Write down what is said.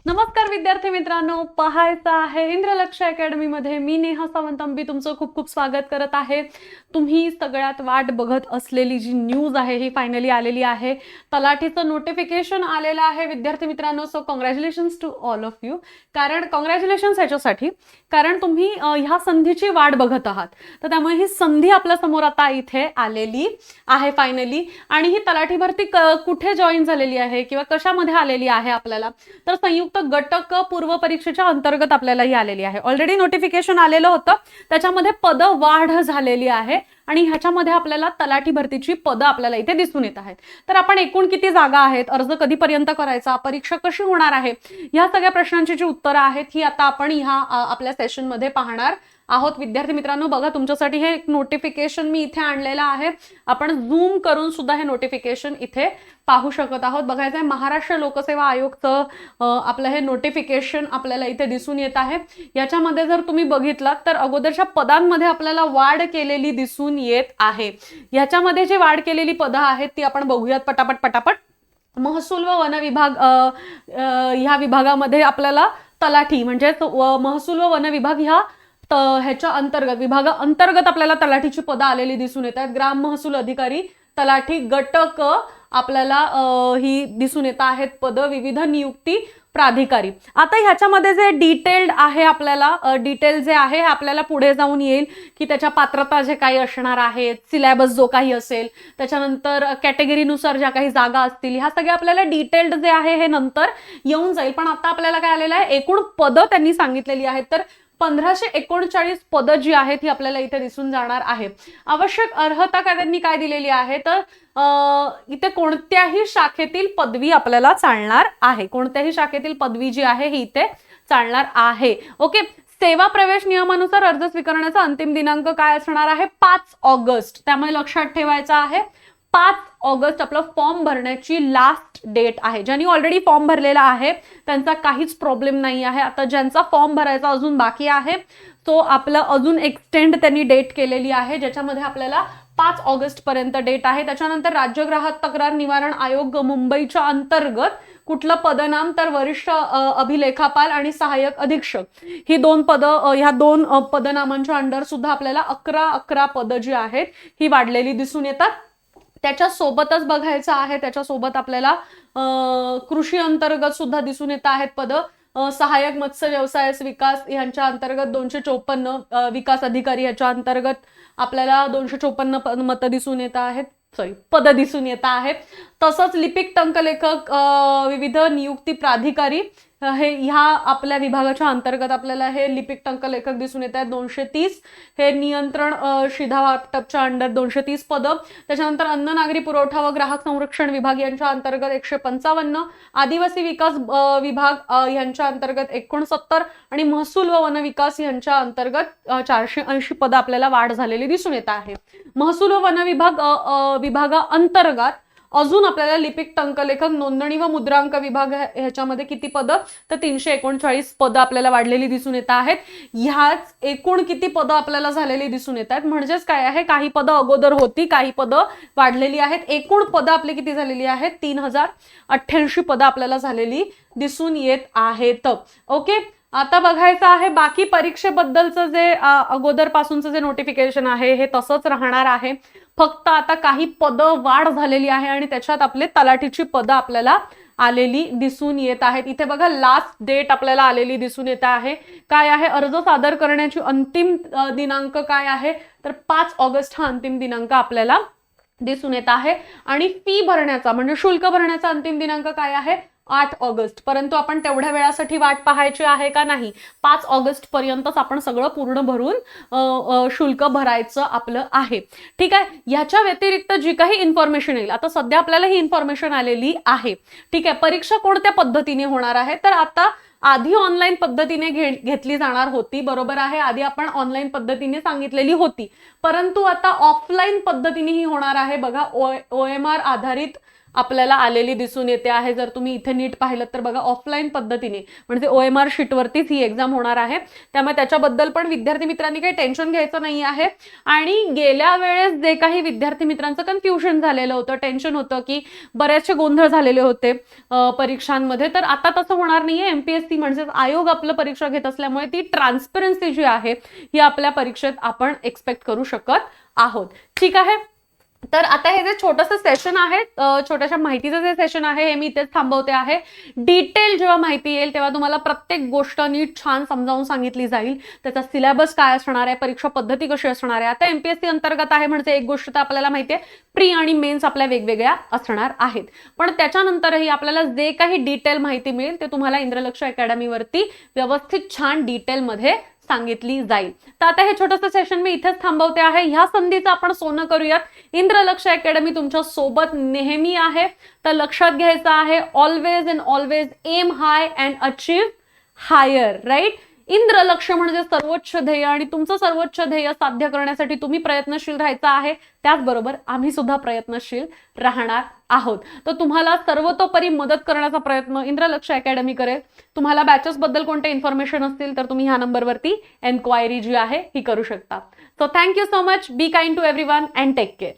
नमस्कार विद्यार्थी मित्रांनो, पाहायचं आहे इंद्रलक्ष अकॅडमी मध्ये मी नेहा सावंत अंबी तुमचं खूप खूप स्वागत करत आहे। तुम्ही सगळ्यात वाट बघत असलेली जी न्यूज आहे ही फायनली आलेली आहे। तलाठीचं नोटिफिकेशन आलेलं आहे विद्यार्थी मित्रांनो। So congratulations to all of you. Congratulations ह्याच्यासाठी कारण तुम्ही ह्या संधीची वाट बघत आहात, तर त्यामुळे ही संधी आपल्या समोर आता इथे आलेली आहे फायनली। आणि ही तलाठी भरती कुठे जॉईन झालेली आहे किंवा कशामध्ये आलेली आहे आपल्याला, तर संयुक्त गटक पूर्व परीक्षेच्या अंतर्गत आपल्याला ही आलेली आहे। ऑलरेडी नोटिफिकेशन आलेलं होतं, त्याच्यामध्ये पद वाढ झालेली आहे आणि ह्याच्यामध्ये आपल्याला तलाठी भरतीची पद आपल्याला इथे दिसून येत आहेत। तर आपण एकूण किती जागा आहेत, अर्ज कधीपर्यंत करायचा, परीक्षा कशी होणार आहे, या सगळ्या प्रश्नांची जी उत्तरं आहेत ही आता आपण ह्या आपल्या सेशन मध्ये पाहणार आहोत। विद्यार्थी मित्रांनो बघा, तुमच्यासाठी हे नोटिफिकेशन मी इथे आणलेलं आहे। आपण झूम करून सुद्धा हे नोटिफिकेशन इथे पाहू शकत आहोत। बघायचं आहे महाराष्ट्र लोकसेवा आयोगचं आपलं हे नोटिफिकेशन आपल्याला इथे दिसून येत आहे। याच्यामध्ये जर तुम्ही बघितलात तर अगोदरच्या पदांमध्ये आपल्याला वाढ केलेली दिसून येत आहे। याच्यामध्ये जी वाढ केलेली पदं आहेत ती आपण बघूयात पटापट। महसूल व वन विभाग ह्या विभागामध्ये आपल्याला तलाठी म्हणजे महसूल व वन विभाग ह्याच्या अंतर्गत विभागाअंतर्गत आपल्याला तलाठीची पदं आलेली दिसून येत आहेत। ग्राम महसूल अधिकारी, तलाठी गटक आपल्याला ही दिसून येत आहेत पद, विविध नियुक्ती प्राधिकारी। आता ह्याच्यामध्ये जे डिटेल्ड आहे आपल्याला डिटेल जे आहे आपल्याला पुढे जाऊन येईल की त्याच्या पात्रता जे काही असणार आहेत, सिलेबस जो काही असेल, त्याच्यानंतर कॅटेगरीनुसार ज्या काही जागा असतील, ह्या सगळ्या आपल्याला डिटेल्ड जे आहे हे नंतर येऊन जाईल। पण आता आपल्याला काय आलेलं आहे, एकूण पद त्यांनी सांगितलेली आहेत। तर 1539 पद जी आहेत ही आपल्याला इथे दिसून जाणार आहे। आवश्यक अर्हता त्यांनी काय दिलेली आहे, तर इथे कोणत्याही शाखेतील पदवी आपल्याला चालणार आहे। कोणत्याही शाखेतील पदवी जी आहे ही इथे चालणार आहे। ओके, सेवा प्रवेश नियमानुसार अर्ज स्वीकारण्याचा अंतिम दिनांक काय असणार आहे, 5 ऑगस्ट। त्यामुळे लक्षात ठेवायचं आहे 5 ऑगस्ट आपलं फॉर्म भरण्याची लास्ट डेट आहे। ज्यांनी ऑलरेडी फॉर्म भरलेला आहे त्यांचा काहीच प्रॉब्लेम नाही आहे। आता ज्यांचा फॉर्म भरायचा अजून बाकी आहे तो आपलं अजून एक्सटेंड त्यांनी डेट केलेली आहे, ज्याच्यामध्ये आपल्याला 5 ऑगस्ट पर्यंत डेट आहे। त्याच्यानंतर राज्य ग्राहक तक्रार निवारण आयोग मुंबईच्या अंतर्गत कुठलं पदनाम, तर वरिष्ठ अभिलेखापाल आणि सहाय्यक अधीक्षक ही दोन पद, ह्या दोन पदनामांच्या अंडर सुद्धा आपल्याला 11 पद जी आहेत ही वाढलेली दिसून येतात। त्याच्या सोबतच बघायचं आहे, त्याच्यासोबत आपल्याला कृषी अंतर्गत सुद्धा दिसून येत आहेत पद। सहाय्यक मत्स्य व्यवसाय विकास यांच्या अंतर्गत 254, विकास अधिकारी याच्या अंतर्गत आपल्याला 254 मत दिसून येत आहेत, पद दिसून येत आहेत। तसंच लिपिक टंकलेखक, विविध नियुक्ती प्राधिकारी हे ह्या आपल्या विभागाच्या अंतर्गत आपल्याला हे लिपिक टंकलेखक दिसून येत आहेत 230। हे नियंत्रण शिधा वाटपच्या अंडर 230 पद। त्याच्यानंतर अन्न नागरी पुरवठा व ग्राहक संरक्षण विभाग यांच्या अंतर्गत 155, आदिवासी विकास विभाग यांच्या अंतर्गत 69 आणि महसूल व वन विकास यांच्या अंतर्गत 480 पद आपल्याला वाढ झालेली दिसून येत आहे। महसूल व वन विभागाअंतर्गत अजून आपल्याला लिपिक टंकलेखक, नोंदणी व मुद्रांक विभाग ह्याच्यामध्ये किती पद, तर 339 पद आपल्याला वाढलेली दिसून येत आहेत। ह्याच एकूण किती पद आपल्याला झालेली दिसून येत आहेत, म्हणजेच काय आहे, काही पद अगोदर होती, काही पद वाढलेली आहेत। एकूण पद आपली किती झालेली आहेत, 3088 पद आपल्याला झालेली दिसून येत आहेत। ओके, आता बघायचं आहे बाकी परीक्षेबद्दलचं जे अगोदर पासूनचं जे नोटिफिकेशन आहे हे तसंच राहणार आहे। फक्त आता काही पद वाढ झालेली आहे आणि त्याच्यात आपले तलाठीची पद आपल्याला आलेली दिसून येत आहेत। इथे बघा लास्ट डेट आपल्याला आलेली दिसून येत आहे। काय आहे, अर्ज सादर करण्याची अंतिम दिनांक काय आहे, तर 5 ऑगस्ट हा अंतिम दिनांक आपल्याला दिसून येत आहे। आणि फी भरण्याचा म्हणजे शुल्क भरण्याचा अंतिम दिनांक काय आहे, 8 ऑगस्ट। परंतु आपण तेवढ्या वेळासाठी वाट पाहायची आहे का, नाही, 5 ऑगस्ट पर्यंतच आपण सगळं पूर्ण भरून शुल्क भरायचं आपलं आहे। ठीक आहे, याच्या व्यतिरिक्त जी काही इन्फॉर्मेशन येईल, आता सध्या आपल्याला ही इन्फॉर्मेशन आलेली आहे। ठीक आहे, परीक्षा कोणत्या पद्धतीने होणार आहे, तर आता आधी ऑनलाईन पद्धतीने घेतली जाणार होती, बरोबर आहे, आधी आपण ऑनलाईन पद्धतीने सांगितलेली होती, परंतु आता ऑफलाईन पद्धतीने ही होणार आहे। बघा, OMR आधारित आपल्याला आलेली दिसून येते आहे. जर तुम्ही इथे नीट पाहिलं तर बघा, ऑफलाईन पद्धतीने म्हणजे OMR शीटवरतीच ही एक्झाम होणार आहे. त्यामुळे त्याच्याबद्दल पण विद्यार्थी मित्रांनी काही टेन्शन घ्यायचं नाही आहे. आणि गेल्या वेळेस जे काही विद्यार्थी मित्रांचं कन्फ्युजन झालेलं होतं, टेन्शन होतं, की बरेचसे गोंधळ झालेले होते परीक्षांमध्ये, तर आता तसं होणार नाहीये. MPSC म्हणजेच आयोग आपलं परीक्षा घेत असल्यामुळे ती ट्रान्सपरन्सी जी आहे ही आपल्या परीक्षेत आपण एक्सपेक्ट करू शकत आहोत. ठीक आहे. तर आता हे जे छोटंसं सेशन आहे, छोट्याशा माहितीचं जे सेशन आहे, हे मी इथेच थांबवते आहे. डिटेल जेव्हा माहिती येईल तेव्हा तुम्हाला प्रत्येक गोष्ट नीट छान समजावून सांगितली जाईल. त्याचा सिलेबस काय असणार आहे, परीक्षा पद्धती कशी असणार आहे. आता MPSC अंतर्गत आहे म्हणजे एक गोष्ट तर आपल्याला माहिती आहे, प्री आणि मेन्स आपल्या वेगवेगळ्या असणार आहेत. पण त्याच्यानंतरही आपल्याला जे काही डिटेल माहिती मिळेल ते तुम्हाला इंद्रलक्ष अकॅडमीवरती व्यवस्थित छान डिटेलमध्ये सांगितली जाईल. तर आता हे छोटंसं सेशन मी इथेच थांबवते आहे. ह्या संधीचं आपण सोनं करूयात. इंद्रलक्ष अकॅडमी तुमच्या सोबत नेहमी आहे. तर लक्षात घ्यायचं आहे, always and always aim high and achieve higher, right. इंद्रलक्ष म्हणजे सर्वोच्च ध्येय, आणि तुमचं सर्वोच्च ध्येय साध्य करण्यासाठी तुम्ही प्रयत्नशील राहायचं आहे. त्याचबरोबर आम्ही सुद्धा प्रयत्नशील राहणार आहोत. तर तुम्हाला सर्वतोपरी मदत करण्याचा प्रयत्न इंद्रलक्ष अकॅडमी करेल. तुम्हाला बॅचेस बद्दल कोणते इन्फॉर्मेशन असतील तर तुम्ही ह्या नंबरवरती एन्क्वायरी जी आहे ही करू शकता. So thank you so much. Be kind to everyone and take care.